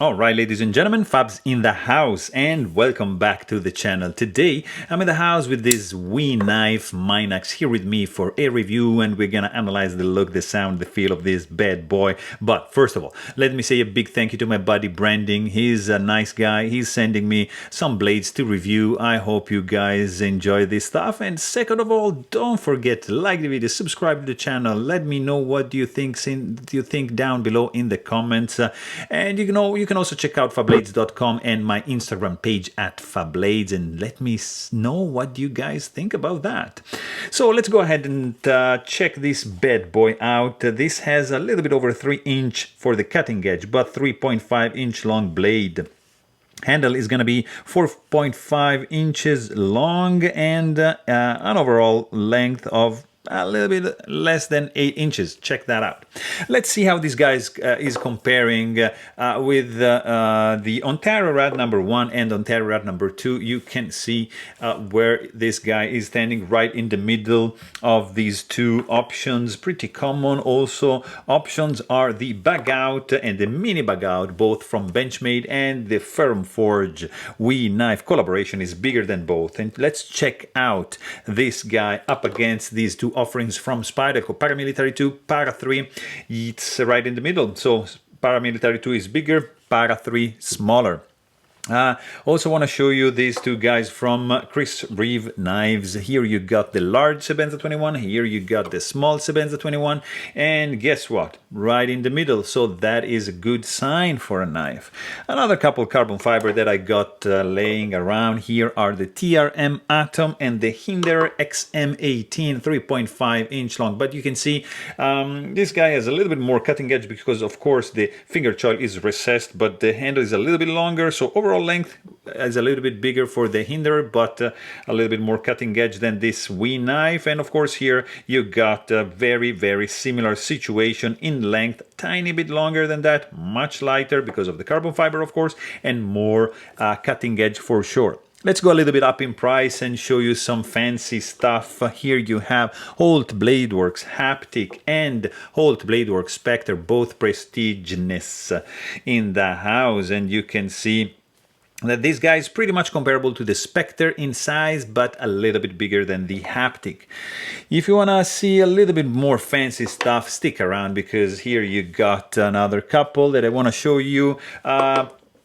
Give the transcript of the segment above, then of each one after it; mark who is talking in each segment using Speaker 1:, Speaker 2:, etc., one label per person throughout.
Speaker 1: All right, ladies and gentlemen, Fabs in the house, and welcome back to the channel. Today, I'm in the house with this Knife Minax here with me for a review, and we're gonna analyze the look, the sound, the feel of this bad boy. But first of all, let me say a big thank you to my buddy Branding. He's a nice guy. He's sending me some blades to review. I hope you guys enjoy this stuff. And second of all, don't forget to like the video, subscribe to the channel. Let me know what you think down below in the comments. And you can also check out Fablades.com and my Instagram page at Fablades, and let me know what you guys think about that. So let's go ahead and check this bad boy out. This has a little bit over 3" for the cutting edge, but 3.5" long blade. Handle is going to be 4.5 inches long and an overall length of a little bit less than 8 inches. Check that out. Let's see how this guy is comparing with the Ontario Rad number 1 and Ontario Rad number 2. You can see where this guy is standing right in the middle of these two options. Pretty common. Also, options are the bug out and the mini bug out, both from Benchmade, and the Ferrum Forge Minax collaboration is bigger than both. And let's check out this guy up against these two offerings from Spyderco, Paramilitary 2, Para 3. It's right in the middle. So Paramilitary 2 is bigger, Para 3 smaller. Also want to show you these two guys from Chris Reeve Knives. Here you got the large Sebenza 21, here you got the small Sebenza 21, and guess what? Right in the middle, so that is a good sign for a knife. Another couple carbon fiber that I got laying around here are the TRM Atom and the Hinder XM18 3.5" long, but you can see this guy has a little bit more cutting edge because of course the finger choil is recessed, but the handle is a little bit longer, so overall length is a little bit bigger for the Hinder, but a little bit more cutting edge than this knife. And of course here you got a very similar situation in length, tiny bit longer than that, much lighter because of the carbon fiber of course, and more cutting edge for sure. Let's go a little bit up in price and show you some fancy stuff. Here you have Holt Bladeworks Haptic and Holt Bladeworks Spectre, both prestigeness in the house, and you can see that this guy is pretty much comparable to the Spectre in size, but a little bit bigger than the Haptic. If you want to see a little bit more fancy stuff, stick around because here you got another couple that I want to show you.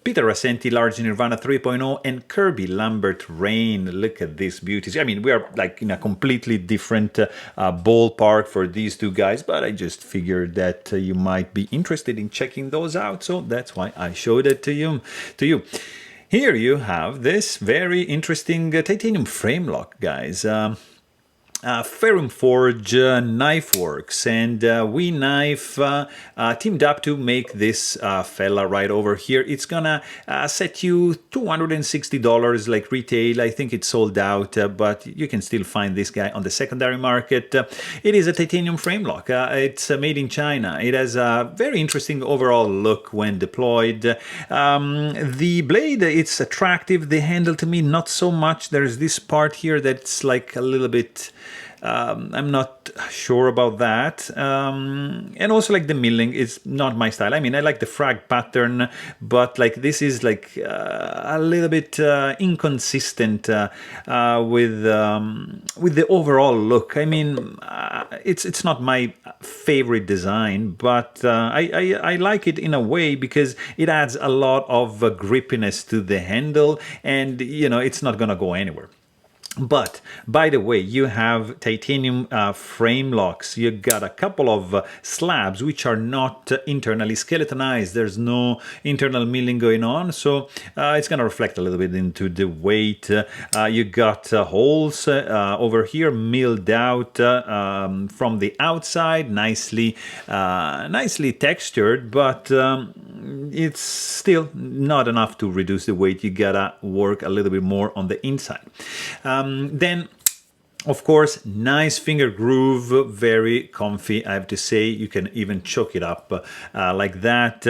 Speaker 1: Peter Rasenti Large Nirvana 3.0 and Kirby Lambert Rain. Look at these beauties. I mean, we are like in a completely different ballpark for these two guys, but I just figured that you might be interested in checking those out, so that's why I showed it to you. Here you have this very interesting titanium frame lock, guys. Ferrum Forge Knife Works, and Knife teamed up to make this fella right over here. It's gonna set you $260 like retail. I think it's sold out, but you can still find this guy on the secondary market. It is a titanium frame lock. It's made in China. It has a very interesting overall look when deployed. The blade, it's attractive. The handle to me, not so much. There's this part here that's like a little bit I'm not sure about that. And also like the milling is not my style. I mean, I like the frag pattern, but like this is like a little bit inconsistent with the overall look. I mean, it's not my favorite design, but I like it in a way because it adds a lot of grippiness to the handle, and it's not gonna go anywhere. But by the way, you have titanium frame locks. You got a couple of slabs which are not internally skeletonized. There's no internal milling going on, so it's going to reflect a little bit into the weight. You got holes over here milled out from the outside, nicely textured, but it's still not enough to reduce the weight. You gotta work a little bit more on the inside. Then Of course, nice finger groove, very comfy, I have to say. You can even choke it up like that.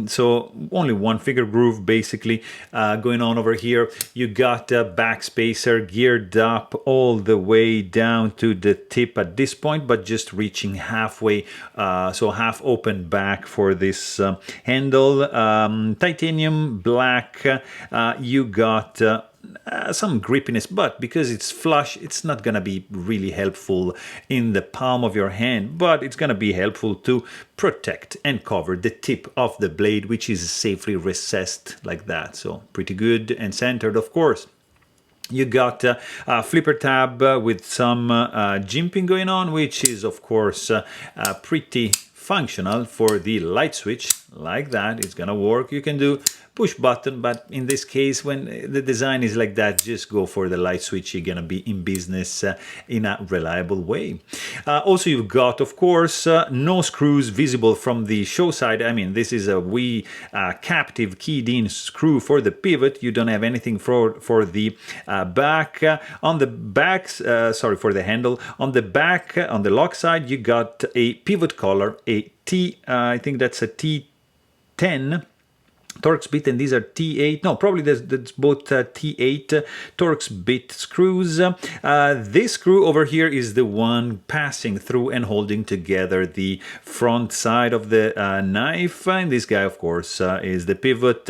Speaker 1: So only one finger groove basically going on over here. You got a backspacer geared up all the way down to the tip at this point, but just reaching halfway, so half open back for this handle. Titanium black, you got some grippiness, but because it's flush, it's not gonna be really helpful in the palm of your hand, but it's gonna be helpful to protect and cover the tip of the blade, which is safely recessed like that. So pretty good and centered, of course. You got a flipper tab with some jimping going on, which is of course pretty functional for the light switch like that. It's gonna work. You can do push button, but in this case, when the design is like that, just go for the light switch. You're gonna be in business in a reliable way. Also, you've got, of course, no screws visible from the show side. I mean, this is a wee captive keyed-in screw for the pivot. You don't have anything for the back. On the back, sorry, for the handle. On the back, on the lock side, you got a pivot collar, a I think that's a T10 Torx bit, and these are T8. No, probably that's both T8 Torx bit screws. This screw over here is the one passing through and holding together the front side of the knife. And this guy, of course, is the pivot.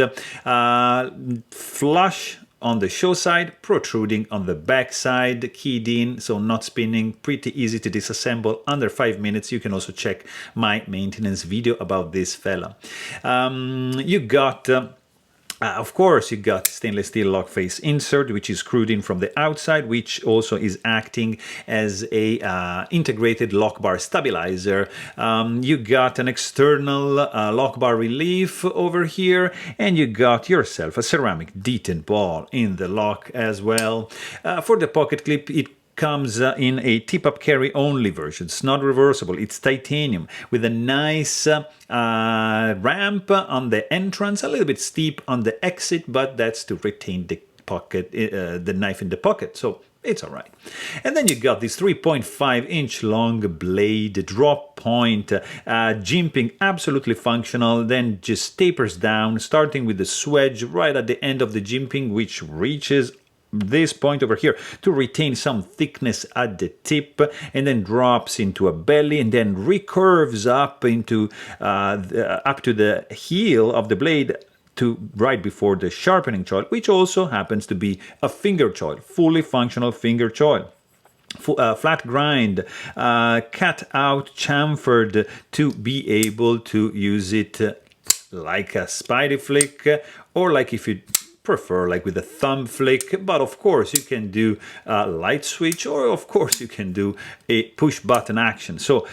Speaker 1: Flush on the show side, protruding on the back side, keyed in, so not spinning, pretty easy to disassemble, under 5 minutes. You can also check my maintenance video about this fella. You got of course, you got stainless steel lock face insert, which is screwed in from the outside, which also is acting as a integrated lock bar stabilizer. You got an external lock bar relief over here, and you got yourself a ceramic detent ball in the lock as well. For the pocket clip, it comes in a tip-up carry only version. It's not reversible, it's titanium with a nice ramp on the entrance, a little bit steep on the exit, but that's to retain the pocket, the knife in the pocket, so it's all right. And then you got this 3.5-inch long blade, drop point, jimping, absolutely functional, then just tapers down, starting with the swedge right at the end of the jimping, which reaches this point over here to retain some thickness at the tip, and then drops into a belly, and then recurves up into up to the heel of the blade, to right before the sharpening choil, which also happens to be a finger choil, fully functional finger choil. Flat grind, cut out chamfered to be able to use it like a spidey flick, or like if you prefer like with a thumb flick, but of course you can do a light switch, or of course you can do a push button action. So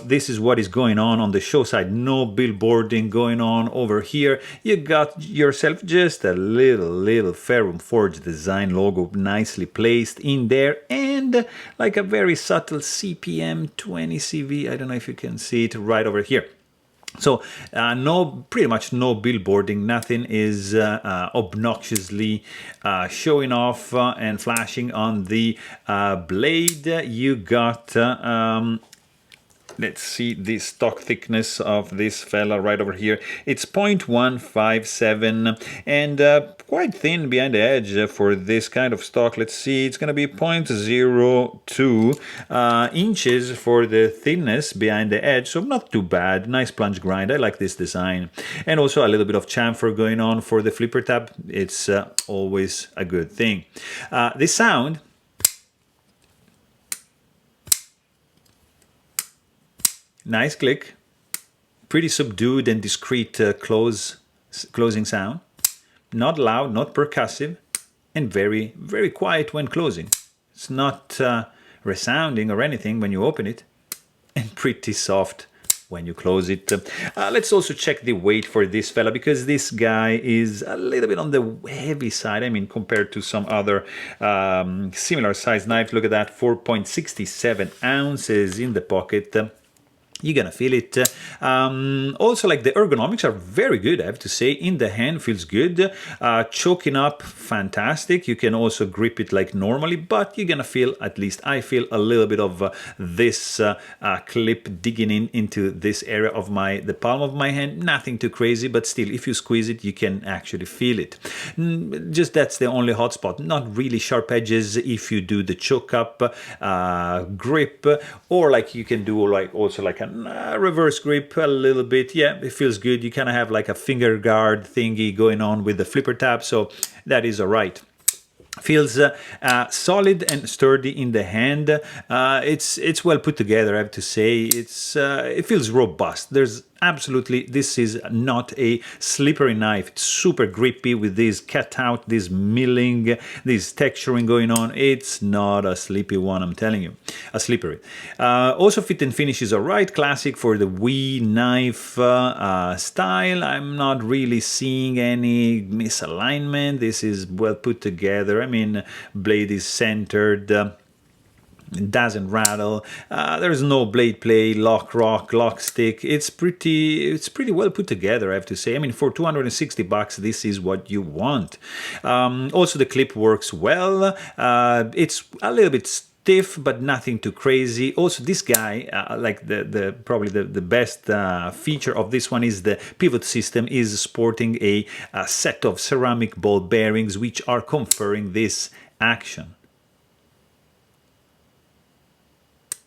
Speaker 1: this is what is going on the show side. No billboarding going on over here. You got yourself just a little Ferrum Forge design logo nicely placed in there, and like a very subtle CPM 20 CV. I don't know if you can see it right over here. So pretty much no billboarding, nothing is obnoxiously showing off and flashing on the blade. You got let's see the stock thickness of this fella right over here. It's 0.157 and quite thin behind the edge for this kind of stock. Let's see, it's going to be 0.02 inches for the thinness behind the edge, so not too bad. Nice plunge grind, I like this design. And also a little bit of chamfer going on for the flipper tab. It's always a good thing. The sound, nice click, pretty subdued and discreet closing sound. Not loud, not percussive, and very, very quiet when closing. It's not resounding or anything when you open it, and pretty soft when you close it. Let's also check the weight for this fella, because this guy is a little bit on the heavy side. I mean, compared to some other similar size knives. Look at that, 4.67 ounces in the pocket. You're gonna feel it. Also, like the ergonomics are very good, I have to say. In the hand, feels good. Choking up, fantastic. You can also grip it like normally, but you're gonna feel, at least I feel, a little bit of this clip digging into this area of the palm of my hand. Nothing too crazy, but still, if you squeeze it, you can actually feel it. Just that's the only hot spot. Not really sharp edges if you do the choke up grip, or like you can do like also like a reverse grip a little bit. Yeah, it feels good. You kind of have like a finger guard thingy going on with the flipper tab, so that is all right. Feels solid and sturdy in the hand. It's well put together, I have to say. It feels robust. There's absolutely, this is not a slippery knife. It's super grippy with this cutout, this milling, this texturing going on. It's not a sleepy one, I'm telling you. A slippery. Also, fit and finish is alright. Classic for the Wii knife style. I'm not really seeing any misalignment. This is well put together. I mean, blade is centered. It doesn't rattle. There's no blade play, lock stick. It's pretty well put together, I have to say. I mean, for 260 bucks, this is what you want. Also, the clip works well. It's a little bit stiff, but nothing too crazy. Also, this guy, like probably the best feature of this one is the pivot system is sporting a set of ceramic ball bearings, which are conferring this action.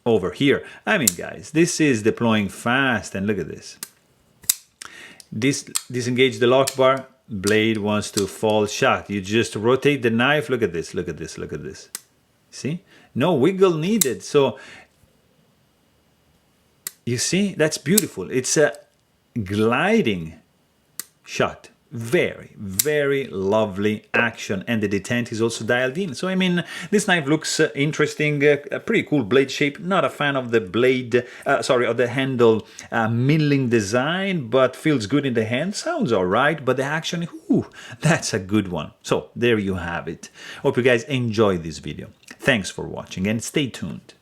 Speaker 1: Over here. I mean, guys, this is deploying fast, and look at this. Disengage the lock bar, blade wants to fall shut. You just rotate the knife. Look at this, look at this, look at this. See? No wiggle needed. So, you see, that's beautiful. It's a gliding shot. Very, very lovely action, and the detent is also dialed in. So I mean, this knife looks interesting, a pretty cool blade shape. Not a fan of the blade, of the handle milling design, but feels good in the hand. Sounds all right, but the action, ooh, that's a good one. So there you have it. Hope you guys enjoyed this video. Thanks for watching and stay tuned.